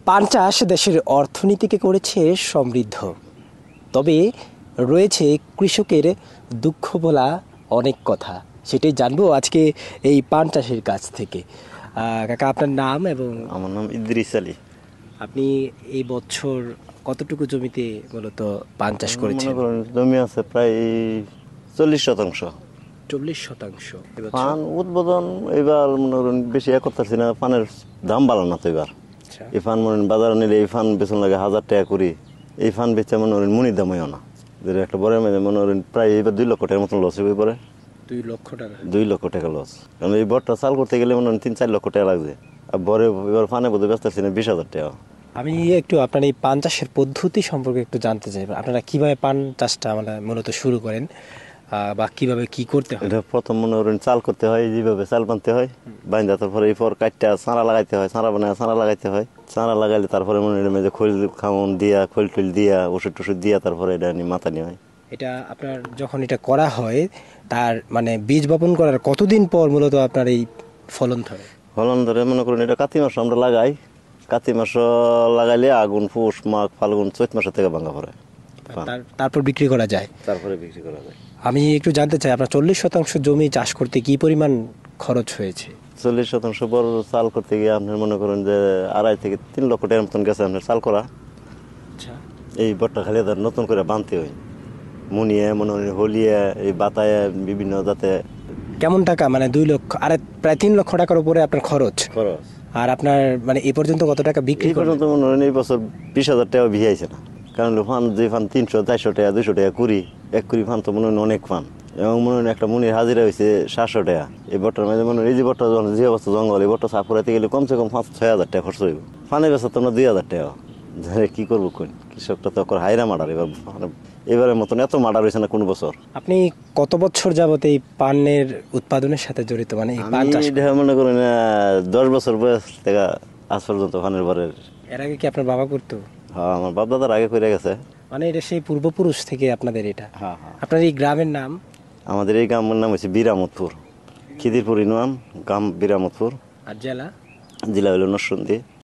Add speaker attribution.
Speaker 1: পান চাষ দেশের অর্থনীতিকে করেছে সমৃদ্ধ, তবে রয়েছে কৃষকের দুঃখ বলা অনেক কথা। সেটাই জানবো আজকে এই পান চাষের কাছ থেকে। কাকা, আপনার নাম এবং
Speaker 2: আমার নাম ইদ্রিস আলী।
Speaker 1: আপনি এই বছর কতটুকু জমিতে মূলত পান চাষ
Speaker 2: মনে
Speaker 1: করেছেন?
Speaker 2: করেন জমি আছে প্রায় 40%।
Speaker 1: 40% এবছর।
Speaker 2: পান উদ্বোধন এবার মনে করেন বেশি করতেছি না, পানের দাম বাড়ানো না তো এবার।
Speaker 1: আচ্ছা,
Speaker 2: এই ফান মনে করেন বাজারে নিলে এই ফান বেতন লাগে 1000 টাকা করি, এই ফান বেচে মনে করেন মুনির দাম হইও না। যেটা একটা বড় মেয়ে মনে করেন প্রায় এবার 2 লক্ষ টাকার মতন লস হয়ে পড়ে।
Speaker 1: 2 লক্ষ টাকা।
Speaker 2: 2 লক্ষ টাকা লস, কারণ এই বটটা চাল করতে গেলে মনে করেন 3-4 লক্ষ টাকা লাগছে। আর বড় এবার ফানে বোধহয় ব্যস্ত আছি না 20,000 টাকা।
Speaker 1: আমি একটু আপনার এই পান চাষের পদ্ধতি সম্পর্কে একটু জানতে চাই। আপনারা কিভাবে পান চাষটা মানে মূলত শুরু করেন, বা কিভাবে কি করতে হয়?
Speaker 2: এটা প্রথম মনে করেন চাল করতে হয়, যেভাবে চাল বানতে হয়, বাইন্দা তারপরে এরপর কাটটা চারা লাগাইতে হয়, চারা বানায় চারা লাগাইতে হয়। চারা লাগাইলে তারপরে মনে করেন যে খোল খাওয়ান দিয়া, খোল টোল দিয়া, ওষুধ টষুধ দিয়া তারপরে এটা মাথা নিয়ে হয়।
Speaker 1: এটা আপনার যখন এটা করা হয় তার মানে বীজ বপন করার কতদিন পর মূলত আপনার এই ফলন ধরে?
Speaker 2: ফলন ধরে মনে করেন এটা কাতি মাস আমরা লাগাই। কাতি মাস লাগাইলে আগুন, পৌষ, মাঘ, ফাল্গুন, চৈত মাসের থেকে ভাঙা পড়ে,
Speaker 1: তারপর বিক্রি করা যায়।
Speaker 2: তারপরে বিক্রি করা যায়।
Speaker 1: আমি একটু জানতে চাই, আপনার 40% জমি চাষ করতে কি পরিমাণ খরচ হয়েছে?
Speaker 2: 40% পর চাল করতে গিয়ে আপনার মনে করেন যে 2.5 থেকে 3 লক্ষ টাকার মতন গেছে আপনার চাল করা।
Speaker 1: আচ্ছা,
Speaker 2: এই বটটা খালি নতুন করে বানতে হয়, মুনিয়ে মনে করেন হলিয়ে এই বাতায় বিভিন্ন যাতে
Speaker 1: কেমন টাকা মানে 2 লক্ষ আর প্রায় 3 লক্ষ টাকার উপরে আপনার খরচ।
Speaker 2: খরচ।
Speaker 1: আর আপনার মানে এই পর্যন্ত কত টাকা বিক্রি
Speaker 2: এই
Speaker 1: করলেন?
Speaker 2: পর্যন্ত মনে করেন এই বছর 20,000 টাকা ভিয়াইছে না, কারণ ফান যে ফান 300-400 টাকা 200 টাকা কুড়ি, 1 কুড়ি ফান তো মনে হয় অনেক ফান। এবং মনে হয় একটা মুনির হাজিরা হয়েছে 700 টাকা। এই বটটার মধ্যে মনে হয় এই যে বটটা যখন যে অবস্থা জঙ্গল, এই বটটা সাফ করাতে গেলে কমসে কম 5-6 হাজার টাকা খরচ হইব। ফানে বেচা তো না 2,000 টাকা। কি করবো কোন কৃষকটা তো হাইরা মার্ডার এবার, এবারের মতন এত মার্ডার হয়েছে না কোন বছর।
Speaker 1: আপনি কত বছর যাবত এই পানের উৎপাদনের সাথে জড়িত, মানে এই পান চাষ?
Speaker 2: মনে করেন 10 বছর বয়স থেকে আজ পর্যন্ত ফানের পরের।
Speaker 1: এর আগে কি আপনার বাবা করতো?
Speaker 2: হ্যাঁ, আমার বাপ দাদার আগে করে গেছে।
Speaker 1: মানে এটা সেই পূর্বপুরুষ থেকে আপনাদের এটা?
Speaker 2: হ্যাঁ হ্যাঁ।
Speaker 1: আপনার এই গ্রামের নাম?
Speaker 2: আমাদের এই গ্রামের নাম হচ্ছে বিরামতপুর, খিদিরপুর ইউনিয়ন, গ্রাম বিরামতপুর,
Speaker 1: আর জেলা?
Speaker 2: জেলা হলো নরসিংদী।